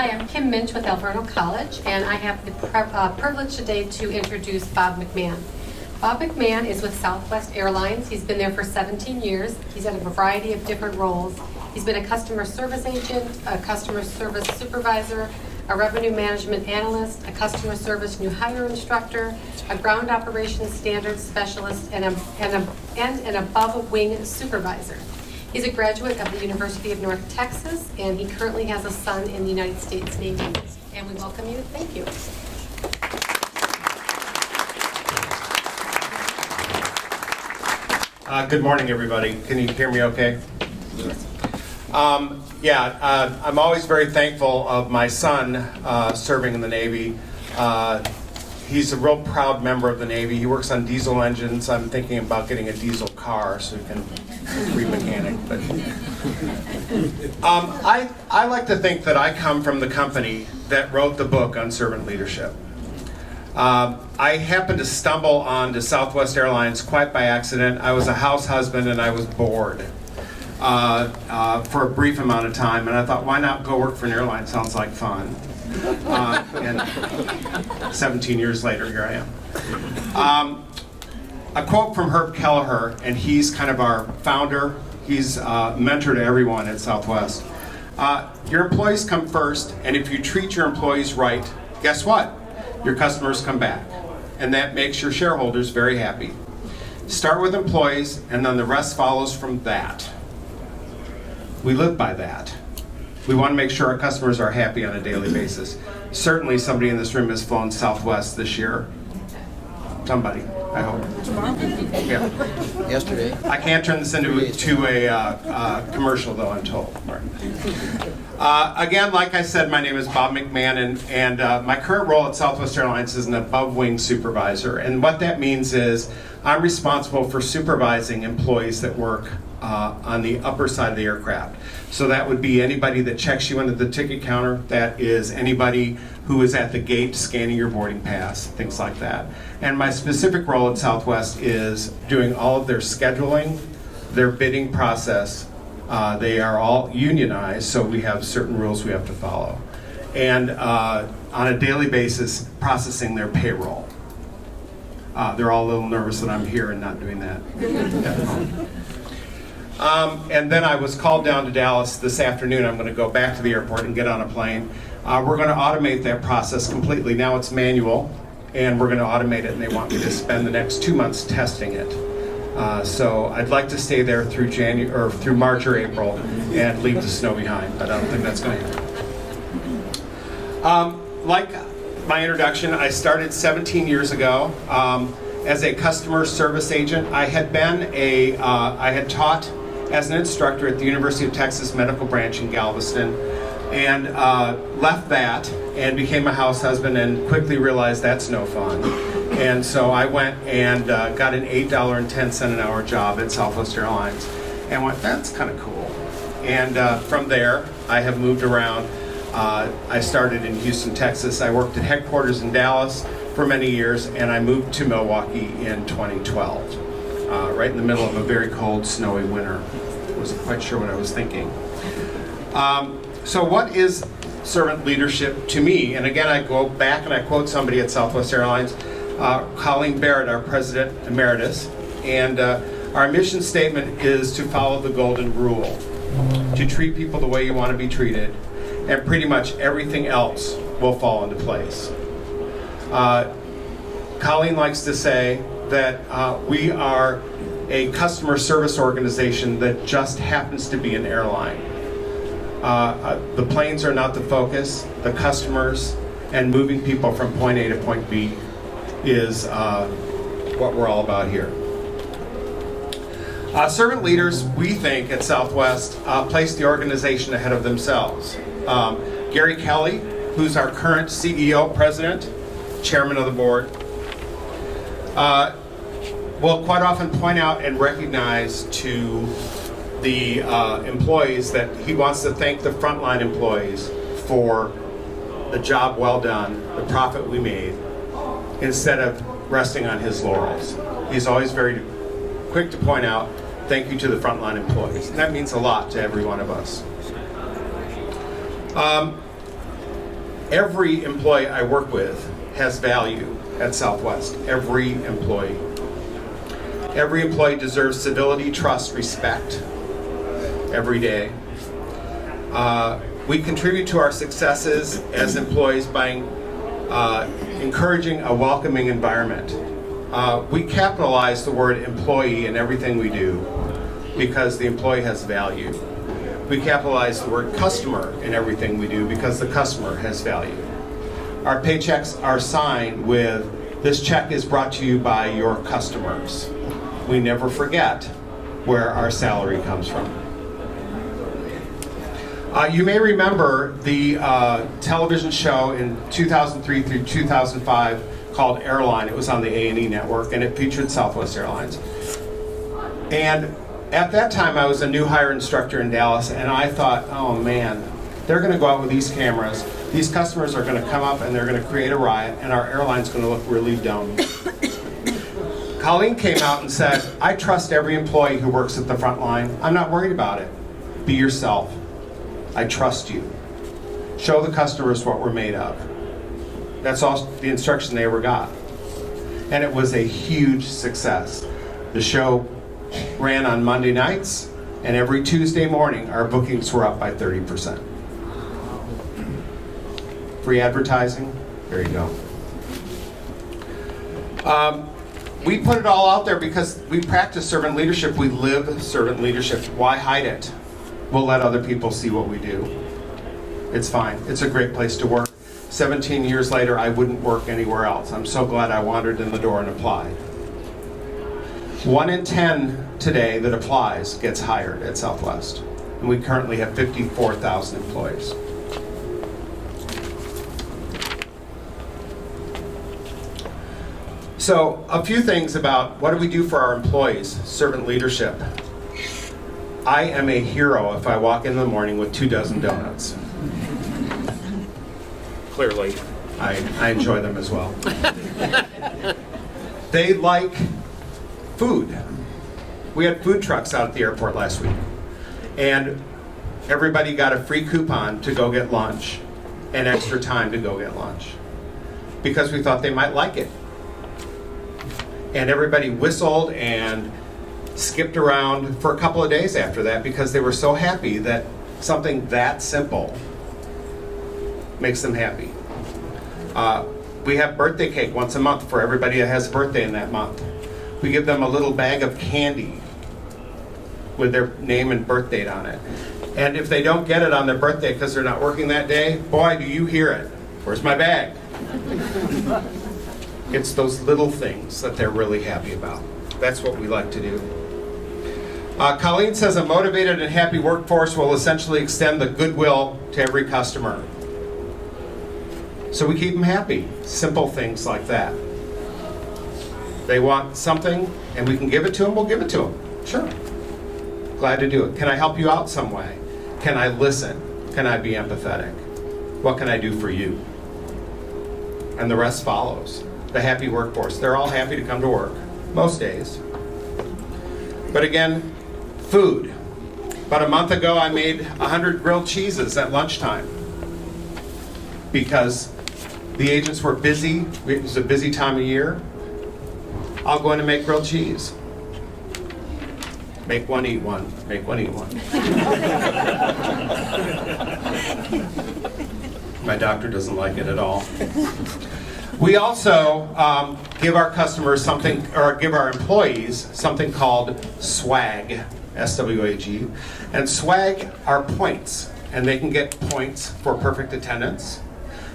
Hi, I'm Kim Minch with Alverno College, and I have the privilege today to introduce Bob Mcmahon. Bob Mcmahon is with Southwest Airlines. He's been there for 17 years. He's had a variety of different roles. He's been a customer service agent, a customer service supervisor, a revenue management analyst, a customer service new hire instructor, a ground operations standards specialist, and an above-wing supervisor. He's a graduate of the University of North Texas, and he currently has a son in the United States Navy. And we welcome you. Thank you. Good morning, everybody. Can you hear me okay? I'm always very thankful of my son serving in the Navy. He's a real proud member of the Navy. He works on diesel engines. I'm thinking about getting a diesel car so he can be mechanic. But I like to think that I come from the company that wrote the book on servant leadership. I happened to stumble onto Southwest Airlines quite by accident. I was a house husband and I was bored for a brief amount of time, and I thought, why not go work for an airline? Sounds like fun. And 17 years later, here I am. A quote from Herb Kelleher, and he's kind of our founder. He's a mentor to everyone at Southwest. Your employees come first, and if you treat your employees right, guess what? Your customers come back, and that makes your shareholders very happy. Start with employees, and then the rest follows from that. We live by that. We want to make sure our customers are happy on a daily basis. Certainly somebody in this room has flown Southwest this year. Somebody, I hope. Yeah. Yesterday. I can't turn this into a commercial, though, I'm told. Again, like I said, my name is Bob Mcmahon, and my current role at Southwest Airlines is an above-wing supervisor. And what that means is I'm responsible for supervising employees that work on the upper side of the aircraft. So that would be anybody that checks you into the ticket counter. That is anybody who is at the gate scanning your boarding pass, things like that. And my specific role at Southwest is doing all of their scheduling, their bidding process. They are all unionized, so we have certain rules we have to follow. And on a daily basis, processing their payroll. They're all a little nervous that I'm here and not doing that. And then I was called down to Dallas this afternoon. I'm going to go back to the airport and get on a plane. We're going to automate that process completely. Now it's manual, and we're going to automate it, and they want me to spend the next 2 months testing it. So I'd like to stay there through through March or April and leave the snow behind, but I don't think that's going to happen. Like my introduction, I started 17 years ago as a customer service agent. I had taught as an instructor at the University of Texas Medical Branch in Galveston, and left that and became a house husband and quickly realized that's no fun. And so I went and got an $8.10 an hour job at Southwest Airlines and went, that's kind of cool. And from there, I have moved around. I started in Houston, Texas. I worked at headquarters in Dallas for many years, and I moved to Milwaukee in 2012, right in the middle of a very cold, snowy winter. I wasn't quite sure what I was thinking. So what is servant leadership to me? And again, I go back and I quote somebody at Southwest Airlines, Colleen Barrett, our president emeritus, and our mission statement is to follow the golden rule, to treat people the way you want to be treated, and pretty much everything else will fall into place. Colleen likes to say that we are a customer service organization that just happens to be an airline. The planes are not the focus. The customers and moving people from point A to point B is what we're all about here. Servant leaders, we think at Southwest, place the organization ahead of themselves. Gary Kelly, who's our current CEO, president, chairman of the board, will quite often point out and recognize to the employees that he wants to thank the frontline employees for the job well done, the profit we made, instead of resting on his laurels. He's always very quick to point out, thank you to the frontline employees. And that means a lot to every one of us. Every employee I work with has value at Southwest. Every employee. Every employee deserves civility, trust, respect every day. We contribute to our successes as employees by encouraging a welcoming environment. We capitalize the word employee in everything we do because the employee has value. We capitalize the word customer in everything we do because the customer has value. Our paychecks are signed with, "This check is brought to you by your customers." We never forget where our salary comes from. You may remember the television show in 2003 through 2005 called Airline. It was on the A&E network, and it featured Southwest Airlines. And at that time, I was a new hire instructor in Dallas, and I thought, oh man, they're going to go out with these cameras. These customers are going to come up and they're going to create a riot, and our airline's going to look really dumb. Colleen came out and said, I trust every employee who works at the front line. I'm not worried about it. Be yourself. I trust you. Show the customers what we're made of. That's all the instruction they ever got. And it was a huge success. The show ran on Monday nights, and every Tuesday morning our bookings were up by 30%. Free advertising, there you go. We put it all out there because we practice servant leadership. We live servant leadership. Why hide it? We'll let other people see what we do. It's fine. It's a great place to work. 17 years later, I wouldn't work anywhere else. I'm so glad I wandered in the door and applied. 1 in 10 today that applies gets hired at Southwest. And we currently have 54,000 employees. So a few things about what do we do for our employees, servant leadership. I am a hero if I walk in the morning with 24 donuts. Clearly, I enjoy them as well. They like food. We had food trucks out at the airport last week, and everybody got a free coupon to go get lunch and extra time to go get lunch because we thought they might like it. And everybody whistled and skipped around for a couple of days after that because they were so happy that something that simple makes them happy. We have birthday cake once a month for everybody that has a birthday in that month. We give them a little bag of candy with their name and birth date on it. And if they don't get it on their birthday because they're not working that day, boy, do you hear it. Where's my bag? It's those little things that they're really happy about. That's what we like to do. Colleen says a motivated and happy workforce will essentially extend the goodwill to every customer. So we keep them happy. Simple things like that. They want something and we can give it to them, we'll give it to them. Sure. Glad to do it. Can I help you out some way? Can I listen? Can I be empathetic? What can I do for you? And the rest follows. The happy workforce. They're all happy to come to work, most days. But again, food. About a month ago, I made 100 grilled cheeses at lunchtime because the agents were busy. It was a busy time of year. I'll go in and make grilled cheese. Make one, eat one. Make one, eat one. My doctor doesn't like it at all. We also give our customers something, or give our employees something called swag, S-W-A-G. And swag are points, and they can get points for perfect attendance.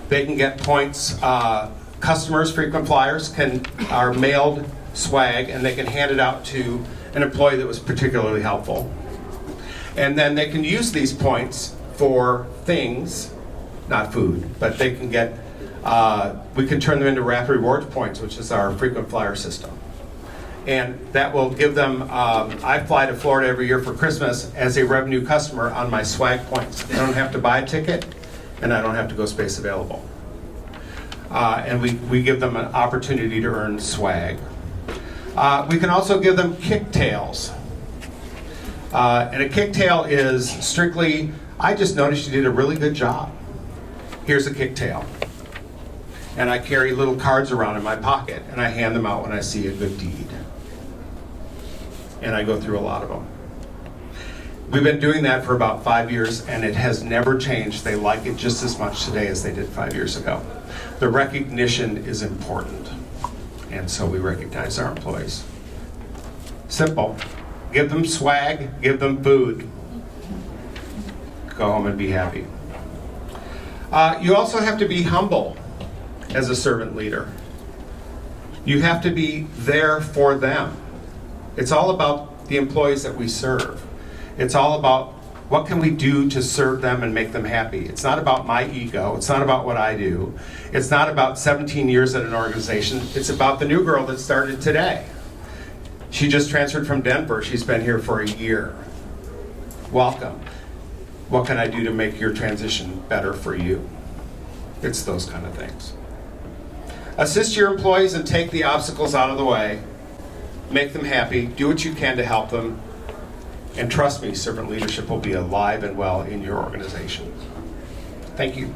They can get points, customers, frequent flyers are mailed swag, and they can hand it out to an employee that was particularly helpful. And then they can use these points for things, not food, but they can get we can turn them into rapid rewards points, which is our frequent flyer system. And that will give them, I fly to Florida every year for Christmas as a revenue customer on my swag points. I don't have to buy a ticket, and I don't have to go space available. And we give them an opportunity to earn swag. We can also give them kicktails. And a kicktail is strictly, I just noticed you did a really good job. here's a kicktail. And I carry little cards around in my pocket, and I hand them out when I see a good deed. And I go through a lot of them. We've been doing that for about 5 years, and it has never changed. They like it just as much today as they did 5 years ago. The recognition is important, and so we recognize our employees. Simple. Give them swag, give them food. Go home and be happy. You also have to be humble as a servant leader. You have to be there for them. It's all about the employees that we serve. It's all about what can we do to serve them and make them happy. It's not about my ego. It's not about what I do. It's not about 17 years at an organization. It's about the new girl that started today. She just transferred from Denver. She's been here for a year. Welcome. What can I do to make your transition better for you? It's those kind of things. Assist your employees and take the obstacles out of the way. Make them happy. Do what you can to help them. And trust me, servant leadership will be alive and well in your organization. Thank you.